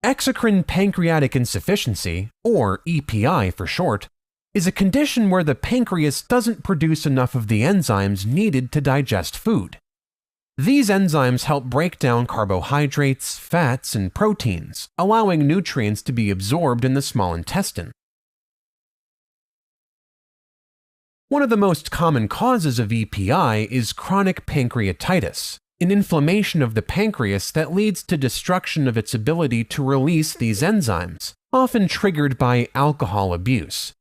Exocrine pancreatic insufficiency, or EPI for short, is a condition where the pancreas doesn't produce enough of the enzymes needed to digest food. These enzymes help break down carbohydrates, fats, and proteins, allowing nutrients to be absorbed in the small intestine. One of the most common causes of EPI is chronic pancreatitis, an inflammation of the pancreas that leads to destruction of its ability to release these enzymes, often triggered by alcohol abuse.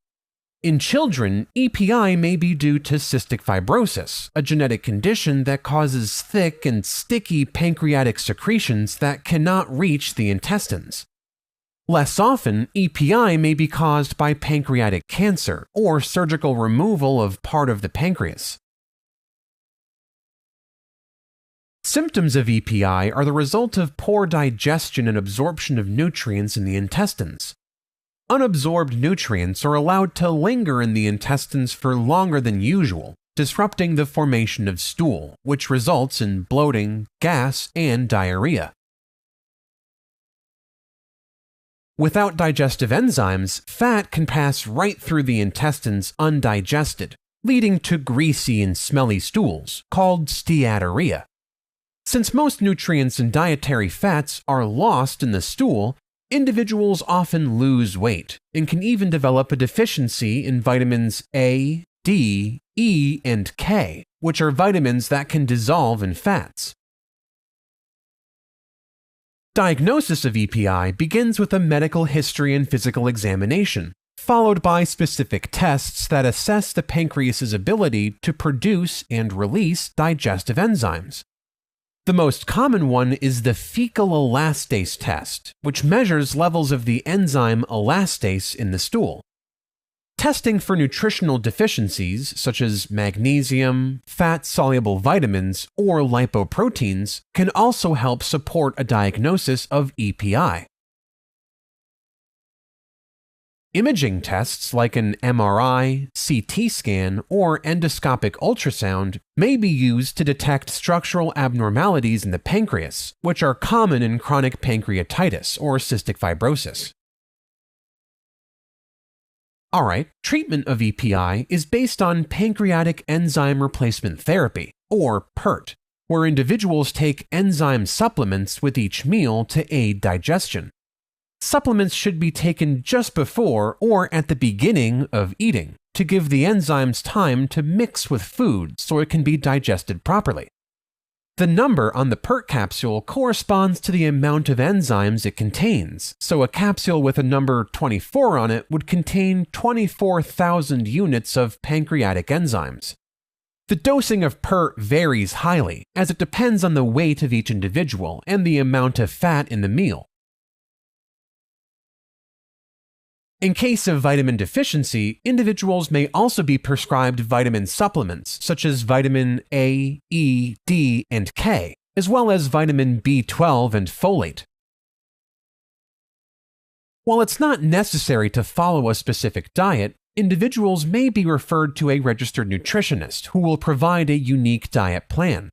In children, EPI may be due to cystic fibrosis, a genetic condition that causes thick and sticky pancreatic secretions that cannot reach the intestines. Less often, EPI may be caused by pancreatic cancer or surgical removal of part of the pancreas. Symptoms of EPI are the result of poor digestion and absorption of nutrients in the intestines. Unabsorbed nutrients are allowed to linger in the intestines for longer than usual, disrupting the formation of stool, which results in bloating, gas, and diarrhea. Without digestive enzymes, fat can pass right through the intestines undigested, leading to greasy and smelly stools, called steatorrhea. Since most nutrients and dietary fats are lost in the stool, individuals often lose weight and can even develop a deficiency in vitamins A, D, E, and K, which are vitamins that can dissolve in fats. Diagnosis of EPI begins with a medical history and physical examination, followed by specific tests that assess the pancreas's ability to produce and release digestive enzymes. The most common one is the fecal elastase test, which measures levels of the enzyme elastase in the stool. Testing for nutritional deficiencies such as magnesium, fat-soluble vitamins, or lipoproteins can also help support a diagnosis of EPI. Imaging tests like an MRI, CT scan, or endoscopic ultrasound may be used to detect structural abnormalities in the pancreas, which are common in chronic pancreatitis or cystic fibrosis. Alright, treatment of EPI is based on pancreatic enzyme replacement therapy, or PERT, where individuals take enzyme supplements with each meal to aid digestion. Supplements should be taken just before or at the beginning of eating to give the enzymes time to mix with food so it can be digested properly. The number on the PERT capsule corresponds to the amount of enzymes it contains, so a capsule with a number 24 on it would contain 24,000 units of pancreatic enzymes. The dosing of PERT varies highly, as it depends on the weight of each individual and the amount of fat in the meal. In case of vitamin deficiency, individuals may also be prescribed vitamin supplements such as vitamin A, E, D, and K, as well as vitamin B12 and folate. While it's not necessary to follow a specific diet, individuals may be referred to a registered nutritionist who will provide a unique diet plan.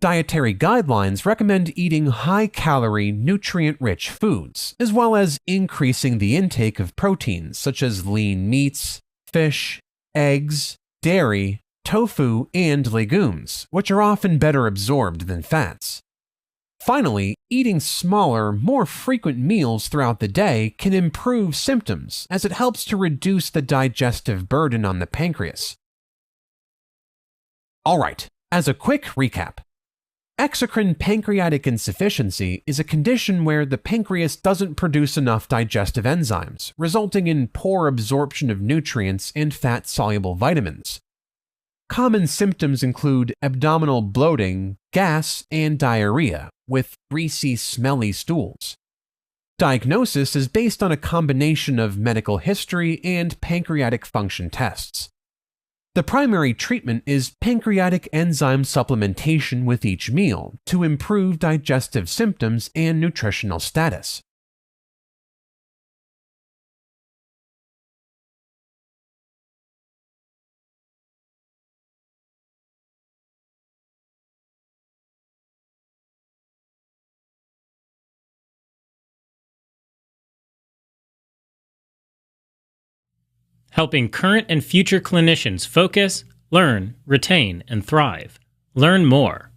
Dietary guidelines recommend eating high-calorie, nutrient-rich foods, as well as increasing the intake of proteins such as lean meats, fish, eggs, dairy, tofu, and legumes, which are often better absorbed than fats. Finally, eating smaller, more frequent meals throughout the day can improve symptoms as it helps to reduce the digestive burden on the pancreas. Alright, as a quick recap, exocrine pancreatic insufficiency is a condition where the pancreas doesn't produce enough digestive enzymes, resulting in poor absorption of nutrients and fat-soluble vitamins. Common symptoms include abdominal bloating, gas, and diarrhea, with greasy, smelly stools. Diagnosis is based on a combination of medical history and pancreatic function tests. The primary treatment is pancreatic enzyme supplementation with each meal to improve digestive symptoms and nutritional status. helping current and future clinicians focus, learn, retain, and thrive. Learn more